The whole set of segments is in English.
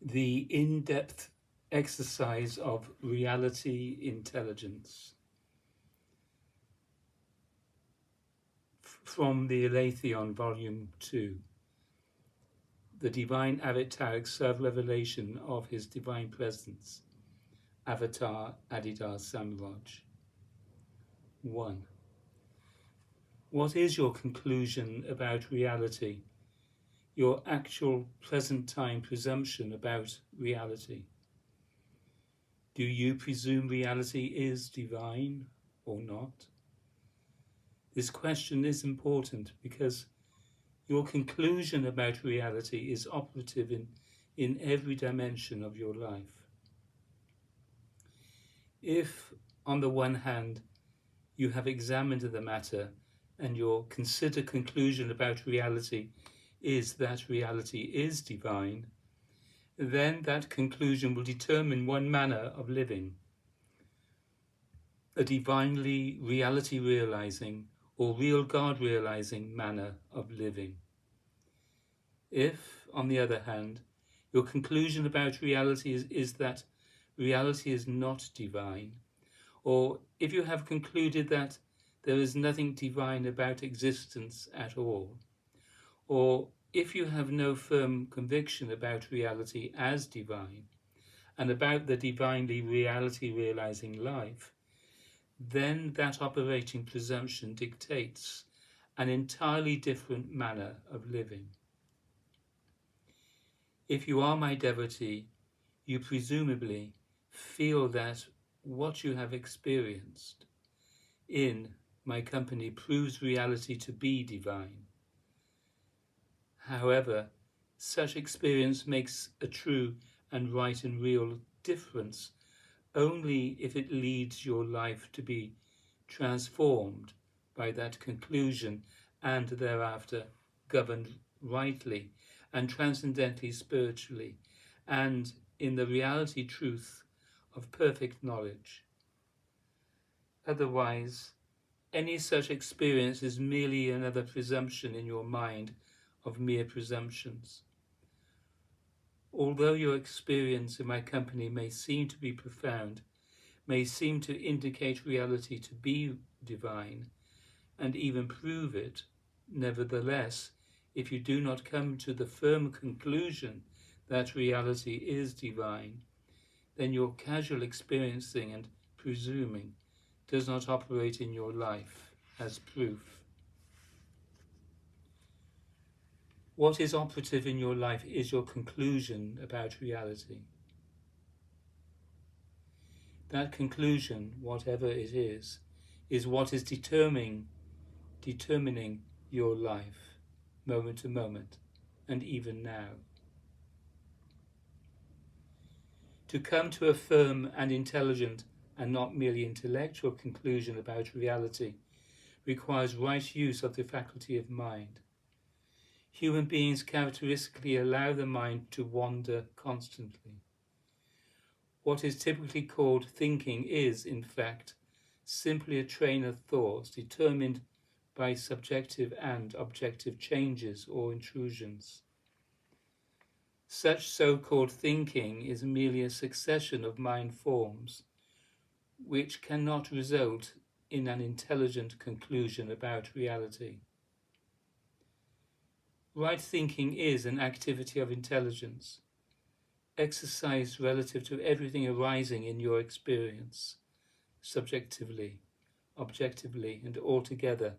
the in-depth exercise of reality intelligence. From the ALETHEON, Volume 2, the Divine Avataric Self-Revelation of His Divine Presence, Avatar Adidar Samraj. 1. What is your conclusion about reality? Your actual present-time presumption about reality? Do you presume reality is divine or not? This question is important because your conclusion about reality is operative in every dimension of your life. If, on the one hand, you have examined the matter and your considered conclusion about reality is that reality is divine, then that conclusion will determine one manner of living, a divinely reality realizing or real God realizing manner of living. If, on the other hand, your conclusion about reality is that reality is not divine, or if you have concluded that there is nothing divine about existence at all, or if you have no firm conviction about reality as divine and about the divinely reality realizing life, then that operating presumption dictates an entirely different manner of living. If you are my devotee, you presumably feel that what you have experienced in my company proves reality to be divine. However, such experience makes a true and right and real difference only if it leads your life to be transformed by that conclusion and thereafter governed rightly and transcendently spiritually and in the reality truth of perfect knowledge. Otherwise, any such experience is merely another presumption in your mind of mere presumptions. Although your experience in my company may seem to be profound, may seem to indicate reality to be divine, and even prove it, nevertheless, if you do not come to the firm conclusion that reality is divine, then your casual experiencing and presuming does not operate in your life as proof. What is operative in your life is your conclusion about reality. That conclusion, whatever it is what is determining your life, moment to moment, and even now. To come to a firm and intelligent and not merely intellectual conclusion about reality requires right use of the faculty of mind. Human beings characteristically allow the mind to wander constantly. What is typically called thinking is, in fact, simply a train of thoughts determined by subjective and objective changes or intrusions. Such so-called thinking is merely a succession of mind forms which cannot result in an intelligent conclusion about reality. Right thinking is an activity of intelligence, exercised relative to everything arising in your experience, subjectively, objectively, and altogether,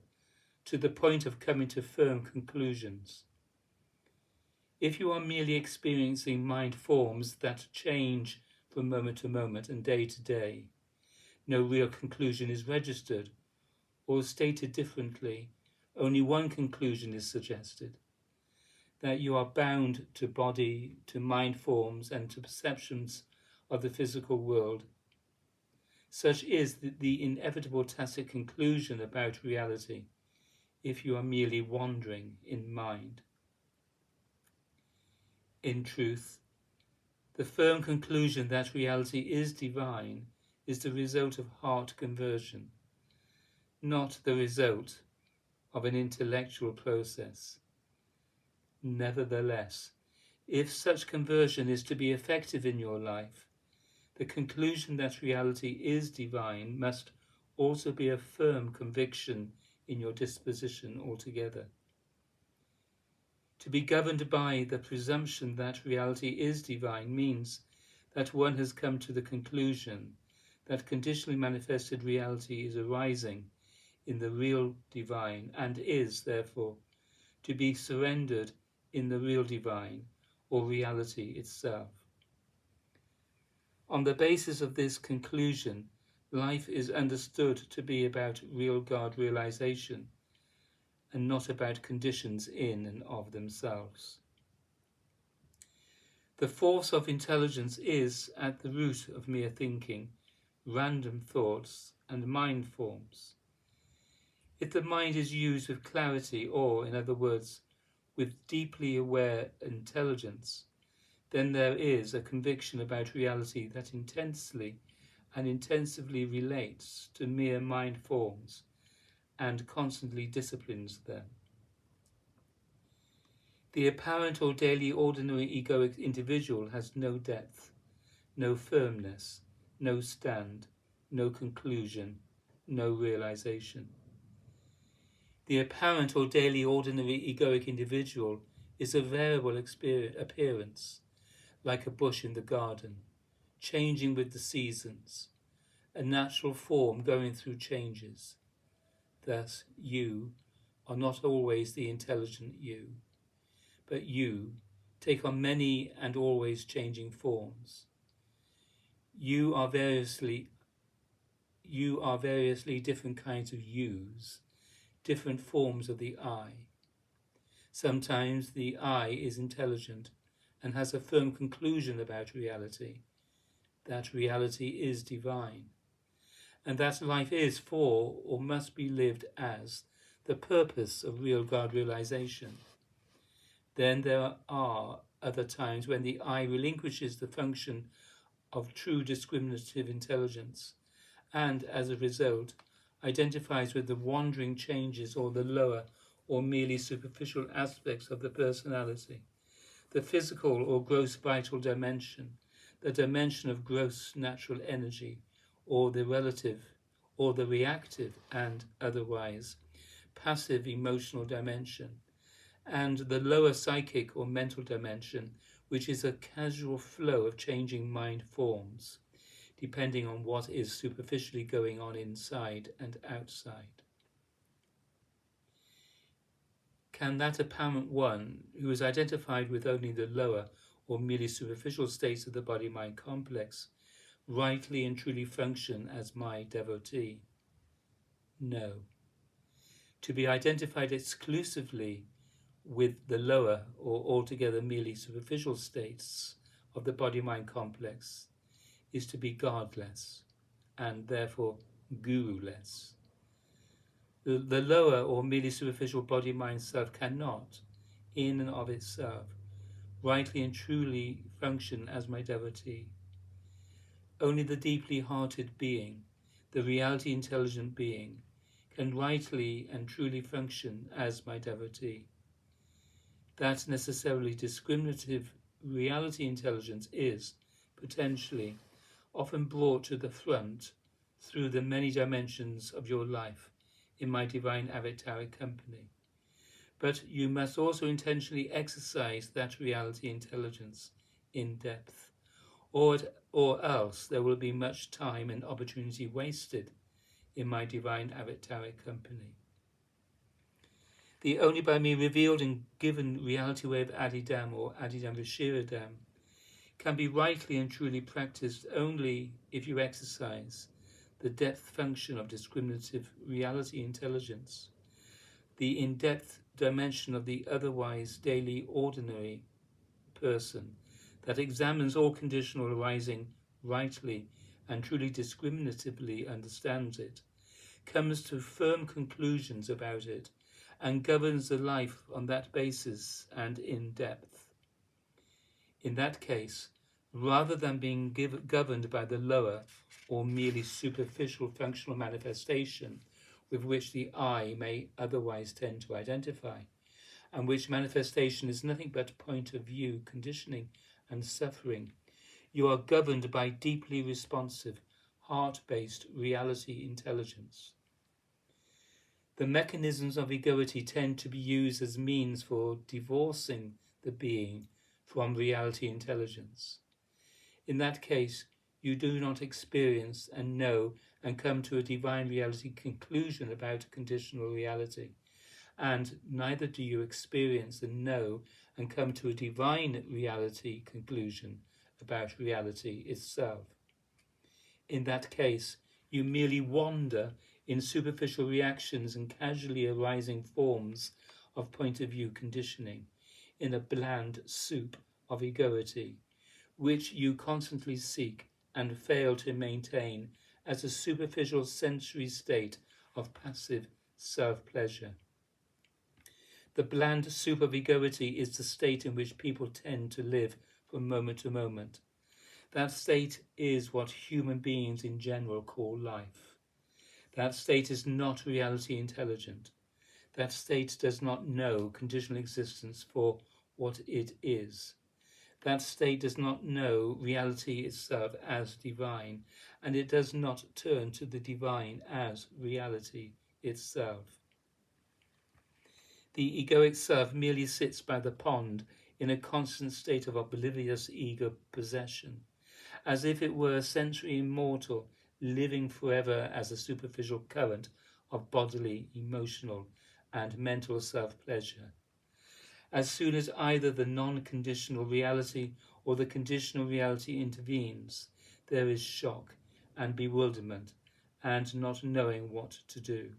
to the point of coming to firm conclusions. If you are merely experiencing mind forms that change from moment to moment and day to day, no real conclusion is registered, or stated differently, only one conclusion is suggested, that you are bound to body, to mind forms, and to perceptions of the physical world. Such is the inevitable tacit conclusion about reality, if you are merely wandering in mind. In truth, the firm conclusion that reality is divine is the result of heart conversion, not the result of an intellectual process. Nevertheless, If such conversion is to be effective in your life, the conclusion that reality is divine must also be a firm conviction in your disposition altogether. To be governed by the presumption that reality is divine means that one has come to the conclusion that conditionally manifested reality is arising in the real divine and is, therefore, to be surrendered in the real divine or reality itself. On the basis of this conclusion, life is understood to be about real God realization and not about conditions in and of themselves. The force of intelligence is at the root of mere thinking, random thoughts, and mind forms. If the mind is used with clarity, or, in other words, with deeply aware intelligence, then there is a conviction about reality that intensely and intensively relates to mere mind forms and constantly disciplines them. The apparent or daily ordinary egoic individual has no depth, no firmness, no stand, no conclusion, no realization. The apparent or daily ordinary egoic individual is a variable appearance, like a bush in the garden, changing with the seasons, a natural form going through changes. Thus, you are not always the intelligent you, but you take on many and always changing forms. You are variously different kinds of yous, different forms of the I. Sometimes the I is intelligent and has a firm conclusion about reality, that reality is divine, and that life is for or must be lived as the purpose of real God realization. Then there are other times when the I relinquishes the function of true discriminative intelligence and, as a result, identifies with the wandering changes or the lower or merely superficial aspects of the personality, the physical or gross vital dimension, the dimension of gross natural energy, or the relative or the reactive and otherwise passive emotional dimension, and the lower psychic or mental dimension, which is a casual flow of changing mind forms, depending on what is superficially going on inside and outside. Can that apparent one, who is identified with only the lower or merely superficial states of the body-mind complex, rightly and truly function as my devotee? No. To be identified exclusively with the lower or altogether merely superficial states of the body-mind complex is to be godless and therefore guru-less. The lower or merely superficial body-mind self cannot, in and of itself, rightly and truly function as my devotee. Only the deeply hearted being, the reality intelligent being, can rightly and truly function as my devotee. That necessarily discriminative reality intelligence is, potentially, often brought to the front through the many dimensions of your life in my divine avataric company. But you must also intentionally exercise that reality intelligence in depth, or else there will be much time and opportunity wasted in my divine avataric company. The only by me revealed and given reality way of Adidam or Adidam Vishiradam can be rightly and truly practiced only if you exercise the depth function of discriminative reality intelligence, the in-depth dimension of the otherwise daily ordinary person that examines all conditional arising rightly and truly discriminatively understands it, comes to firm conclusions about it, and governs the life on that basis and in depth. In that case, rather than being governed by the lower or merely superficial functional manifestation with which the I may otherwise tend to identify, and which manifestation is nothing but point of view, conditioning, and suffering, you are governed by deeply responsive, heart-based reality intelligence. The mechanisms of egoity tend to be used as means for divorcing the being from reality intelligence. In that case, you do not experience and know and come to a divine reality conclusion about conditional reality, and neither do you experience and know and come to a divine reality conclusion about reality itself. In that case, you merely wander in superficial reactions and casually arising forms of point of view conditioning, in a bland soup of egoity, which you constantly seek and fail to maintain as a superficial sensory state of passive self-pleasure. The bland soup of egoity is the state in which people tend to live from moment to moment. That state is what human beings in general call life. That state is not reality intelligent. That state does not know conditional existence for what it is. That state does not know reality itself as divine, and it does not turn to the divine as reality itself. The egoic self merely sits by the pond in a constant state of oblivious ego possession, as if it were sensory immortal, living forever as a superficial current of bodily, emotional, and mental self-pleasure. As soon as either the non-conditional reality or the conditional reality intervenes, there is shock and bewilderment and not knowing what to do.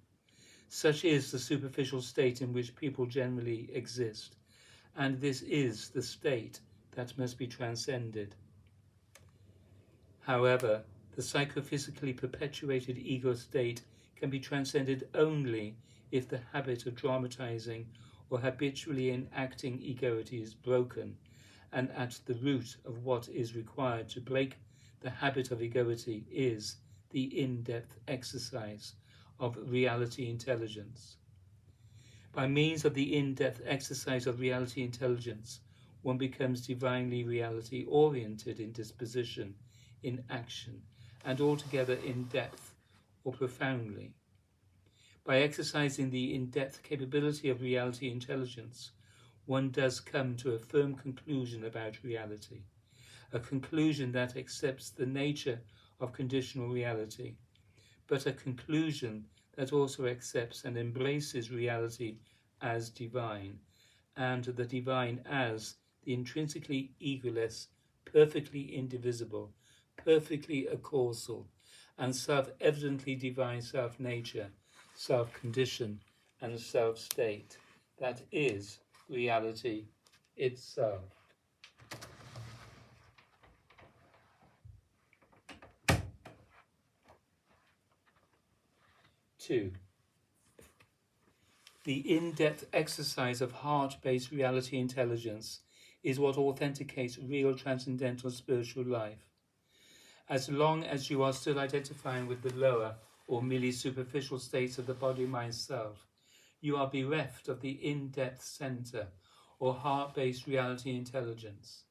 Such is the superficial state in which people generally exist, and this is the state that must be transcended. However, the psychophysically perpetuated ego state can be transcended only if the habit of dramatizing or habitually enacting egoity is broken, and at the root of what is required to break the habit of egoity is the in-depth exercise of reality intelligence. By means of the in-depth exercise of reality intelligence, one becomes divinely reality-oriented in disposition, in action, and altogether in depth or profoundly. By exercising the in-depth capability of reality intelligence, one does come to a firm conclusion about reality, a conclusion that accepts the nature of conditional reality, but a conclusion that also accepts and embraces reality as divine, and the divine as the intrinsically egoless, perfectly indivisible, perfectly accausal, and self-evidently divine self-nature, self-condition, and self-state that is reality itself. Two, the in-depth exercise of heart-based reality intelligence is what authenticates real transcendental spiritual life. As long as you are still identifying with the lower or merely superficial states of the body-mind self, you are bereft of the in-depth center or heart-based reality intelligence.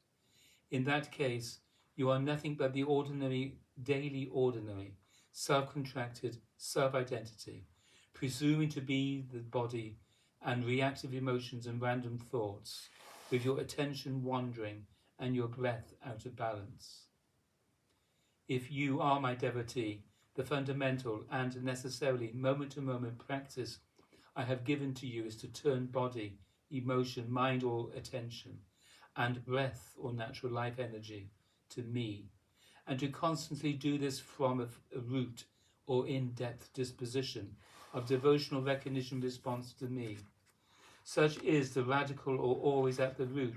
In that case, you are nothing but the ordinary, daily ordinary, self-contracted self-identity, presuming to be the body and reactive emotions and random thoughts, with your attention wandering and your breath out of balance. If you are my devotee, the fundamental and necessarily moment-to-moment practice I have given to you is to turn body, emotion, mind or attention, and breath or natural life energy to me, and to constantly do this from a root or in-depth disposition of devotional recognition response to me. Such is the radical or always at the root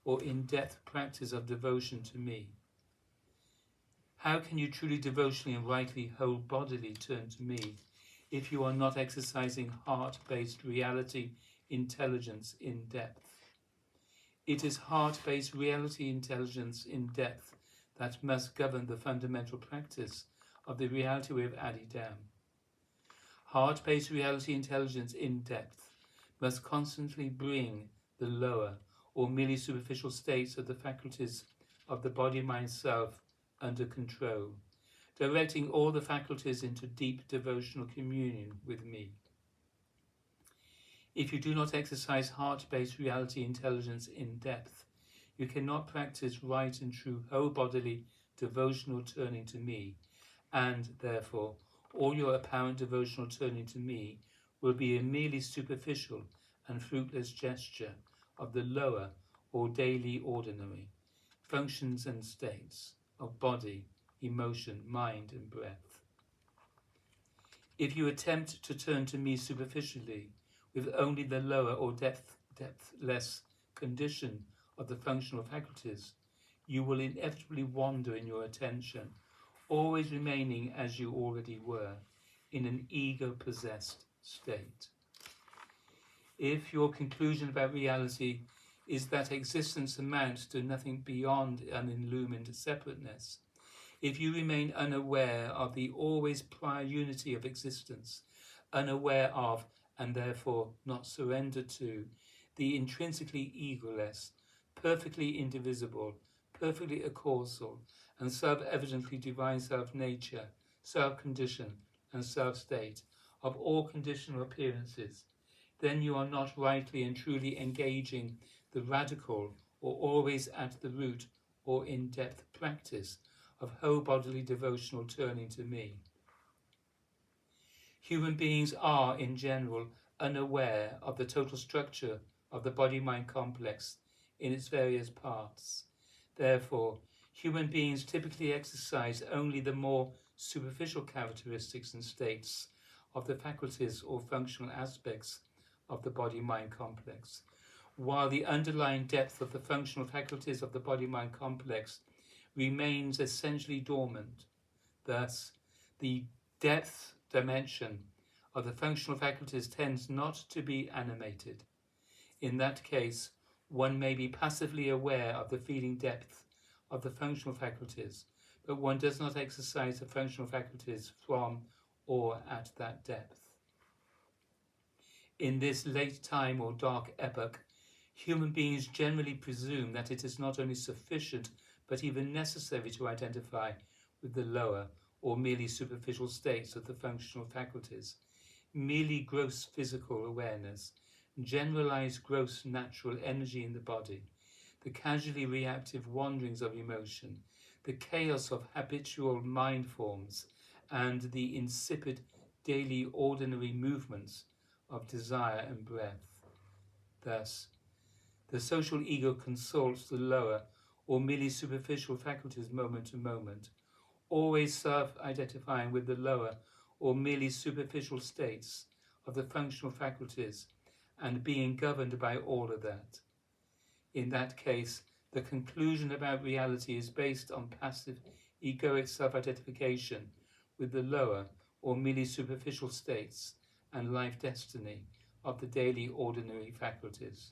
or in-depth practice of devotion to me. How can you truly devotionally and rightly whole-bodily turn to me if you are not exercising heart-based reality intelligence in depth? It is heart-based reality intelligence in depth that must govern the fundamental practice of the reality we have added down. Heart-based reality intelligence in depth must constantly bring the lower or merely superficial states of the faculties of the body-mind self under control, directing all the faculties into deep devotional communion with me. If you do not exercise heart-based reality intelligence in depth, you cannot practice right and true whole bodily devotional turning to me, and therefore all your apparent devotional turning to me will be a merely superficial and fruitless gesture of the lower or daily ordinary functions and states of body, emotion, mind, and breath. If you attempt to turn to me superficially, with only the lower or depthless condition of the functional faculties, you will inevitably wander in your attention, always remaining as you already were, in an ego-possessed state. If your conclusion about reality is that existence amounts to nothing beyond an illumined separateness, if you remain unaware of the always prior unity of existence, unaware of, and therefore not surrendered to, the intrinsically egoless, perfectly indivisible, perfectly accausal, and self-evidently divine self-nature, self-condition, and self-state of all conditional appearances, then you are not rightly and truly engaging the radical or always at the root or in-depth practice of whole bodily devotional turning to me. Human beings are, in general, unaware of the total structure of the body-mind complex in its various parts. Therefore, human beings typically exercise only the more superficial characteristics and states of the faculties or functional aspects of the body-mind complex, while the underlying depth of the functional faculties of the body-mind complex remains essentially dormant. Thus, the depth dimension of the functional faculties tends not to be animated. In that case, one may be passively aware of the feeling depth of the functional faculties, but one does not exercise the functional faculties from or at that depth. In this late time or dark epoch, human beings generally presume that it is not only sufficient but even necessary to identify with the lower or merely superficial states of the functional faculties, merely gross physical awareness, generalized gross natural energy in the body, the casually reactive wanderings of emotion, the chaos of habitual mind forms, and the insipid daily ordinary movements of desire and breath. Thus, the social ego consults the lower or merely superficial faculties moment to moment, always self-identifying with the lower or merely superficial states of the functional faculties and being governed by all of that. In that case, the conclusion about reality is based on passive egoic self-identification with the lower or merely superficial states and life destiny of the daily ordinary faculties.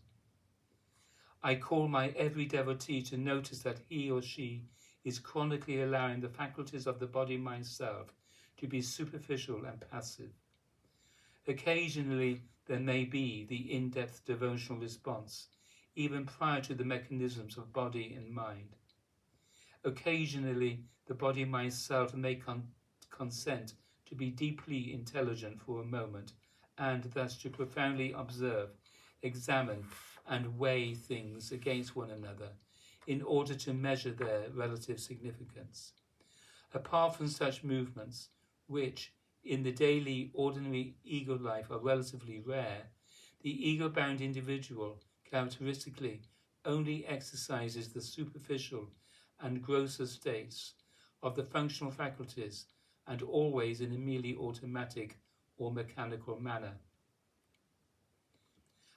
I call my every devotee to notice that he or she is chronically allowing the faculties of the body-mind self to be superficial and passive. Occasionally, there may be the in-depth devotional response, even prior to the mechanisms of body and mind. Occasionally, the body-mind self may consent to be deeply intelligent for a moment, and thus to profoundly observe, examine, and weigh things against one another in order to measure their relative significance. Apart from such movements, which in the daily ordinary ego life are relatively rare, the ego-bound individual characteristically only exercises the superficial and grosser states of the functional faculties, and always in a merely automatic or mechanical manner.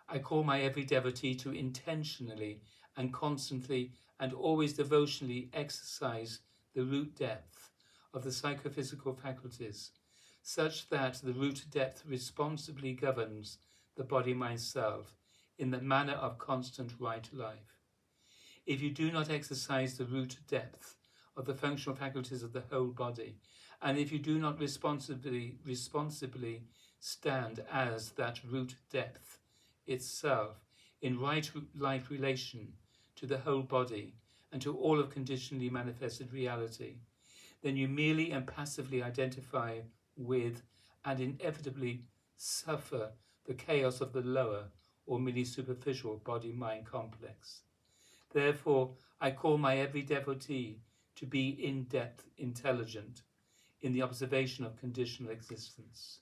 I call my every devotee to intentionally and constantly and always devotionally exercise the root depth of the psychophysical faculties, such that the root depth responsibly governs the body-mind self in the manner of constant right life. If you do not exercise the root depth of the functional faculties of the whole body, and if you do not responsibly stand as that root depth itself in right relation to the whole body and to all of conditionally manifested reality, then you merely and passively identify with and inevitably suffer the chaos of the lower or merely superficial body-mind complex. Therefore, I call my every devotee to be in-depth intelligent in the observation of conditional existence,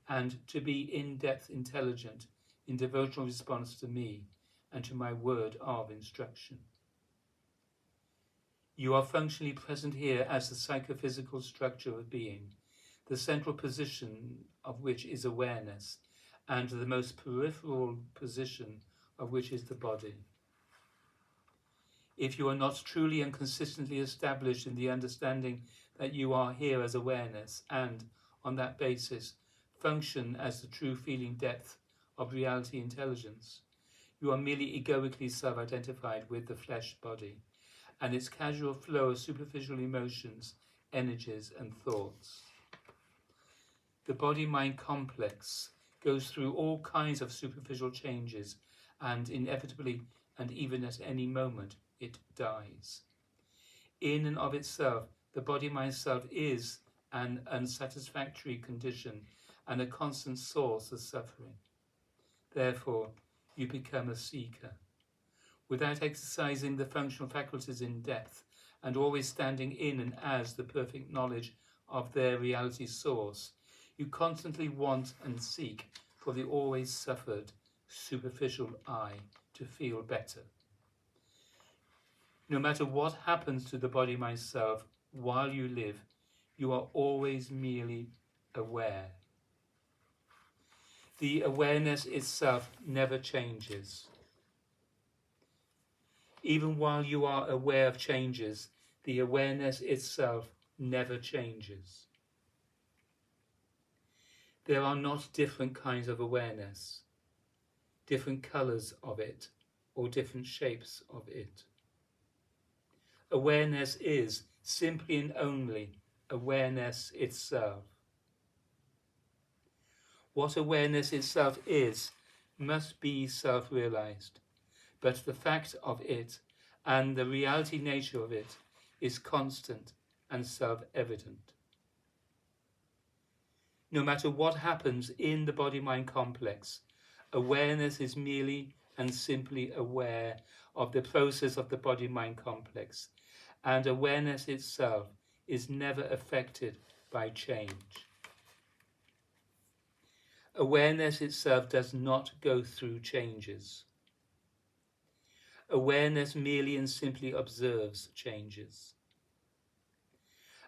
and to be in-depth intelligent in devotional response to me and to my word of instruction. You are functionally present here as the psychophysical structure of being, the central position of which is awareness, and the most peripheral position of which is the body. If you are not truly and consistently established in the understanding that you are here as awareness, and, on that basis, function as the true feeling depth of reality intelligence, you are merely egoically self-identified with the flesh body and its casual flow of superficial emotions, energies, and thoughts. The body-mind complex goes through all kinds of superficial changes, and inevitably, and even at any moment, it dies. In and of itself, the body-mind self is an unsatisfactory condition and a constant source of suffering. Therefore, you become a seeker. Without exercising the functional faculties in depth and always standing in and as the perfect knowledge of their reality source, you constantly want and seek for the always suffered, superficial I to feel better. No matter what happens to the body-mind self while you live, you are always merely aware. The awareness itself never changes. Even while you are aware of changes, the awareness itself never changes. There are not different kinds of awareness, different colors of it, or different shapes of it. Awareness is simply and only awareness itself. What awareness itself is must be self-realized, but the fact of it and the reality nature of it is constant and self-evident. No matter what happens in the body-mind complex, awareness is merely and simply aware of the process of the body-mind complex, and awareness itself is never affected by change. Awareness itself does not go through changes. Awareness merely and simply observes changes.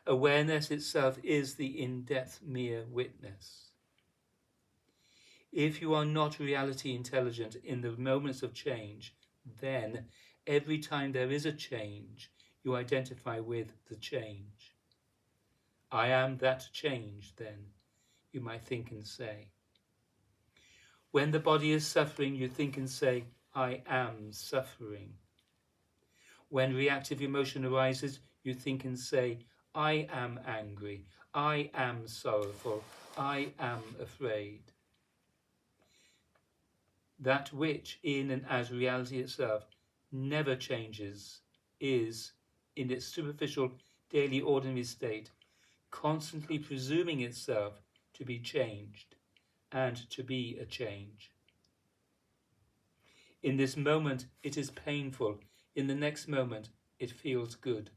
Awareness itself is the in-depth mere witness. If you are not reality intelligent in the moments of change, then every time there is a change, you identify with the change. I am that change, then, you might think and say. When the body is suffering, you think and say, I am suffering. When reactive emotion arises, you think and say, I am angry, I am sorrowful, I am afraid. That which, in and as reality itself, never changes, is, in its superficial, daily, ordinary state, constantly presuming itself to be changed and to be a change. In this moment, it is painful. In the next moment, it feels good.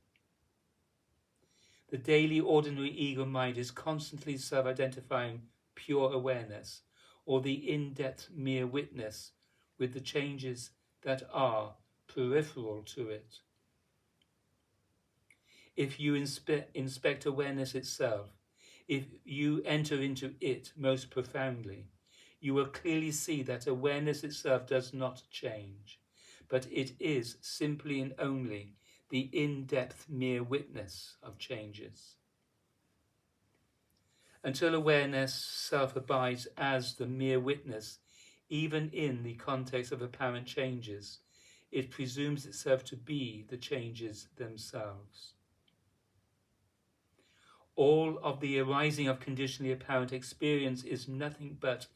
The daily, ordinary ego mind is constantly self-identifying pure awareness, or the in-depth mere witness, with the changes that are peripheral to it. If you inspect awareness itself, if you enter into it most profoundly, you will clearly see that awareness itself does not change, but it is simply and only the in-depth mere witness of changes. Until awareness self abides as the mere witness, even in the context of apparent changes, it presumes itself to be the changes themselves. All of the arising of conditionally apparent experience is nothing but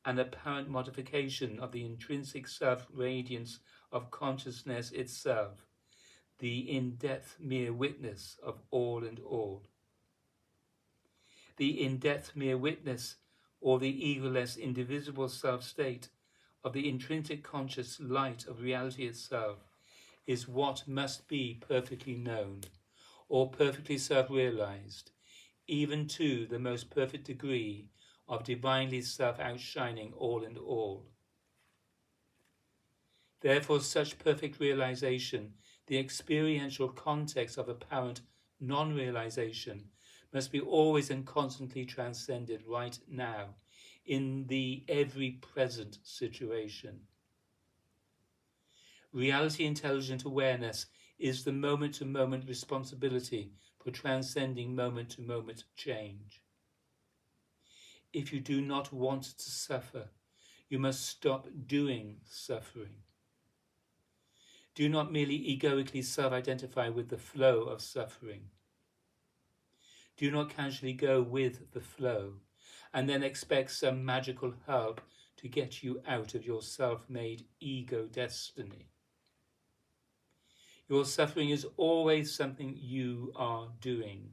an apparent modification of the intrinsic self-radiance of consciousness itself, the in-depth mere witness of all and all. The in-depth mere witness, or the egoless indivisible self-state of the intrinsic conscious light of reality itself, is what must be perfectly known, or perfectly self-realized, even to the most perfect degree of divinely self-outshining all and all. Therefore, such perfect realization, the experiential context of apparent non-realization, must be always and constantly transcended right now, in the every present situation. Reality intelligent awareness is the moment-to-moment responsibility for transcending moment-to-moment change. If you do not want to suffer, you must stop doing suffering. Do not merely egoically self-identify with the flow of suffering. Do not casually go with the flow and then expect some magical help to get you out of your self-made ego destiny. Your suffering is always something you are doing.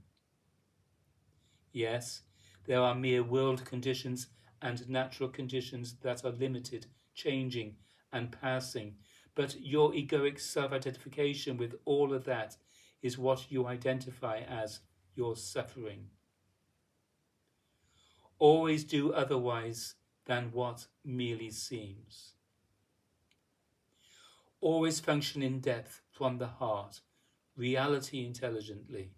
Yes, there are mere world conditions and natural conditions that are limited, changing, and passing, but your egoic self-identification with all of that is what you identify as your suffering. Always do otherwise than what merely seems. Always function in depth from the heart, reality intelligently.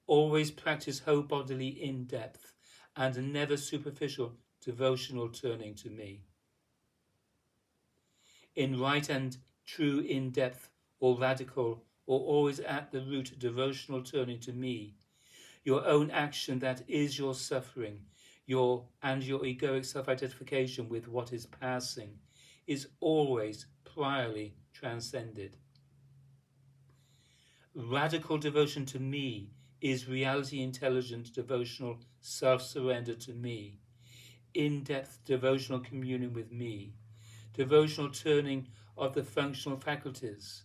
Always practice whole-bodily in-depth and never superficial devotional turning to me. In right and true in-depth or radical or always at the root devotional turning to me, your own action that is your suffering, your egoic self-identification with what is passing, is always priorly transcended. Radical devotion to me is reality intelligent devotional self-surrender to me, in-depth devotional communion with me, devotional turning of the functional faculties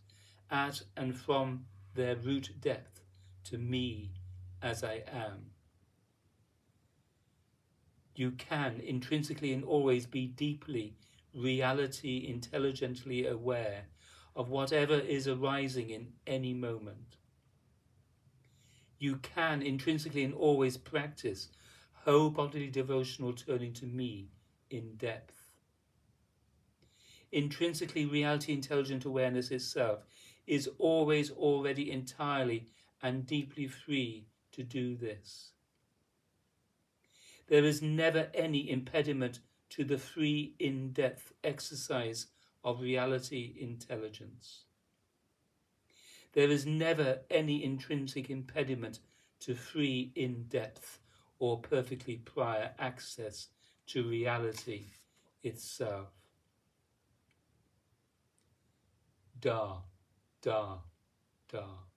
at and from their root depth to me as I am. You can intrinsically and always be deeply, reality intelligently aware of whatever is arising in any moment. You can intrinsically and always practice whole bodily devotional turning to me in depth. Intrinsically reality intelligent awareness itself is always already entirely and deeply free to do this. There is never any impediment to the free in-depth exercise of reality intelligence. There is never any intrinsic impediment to free in-depth or perfectly prior access to reality itself. Da, da, da.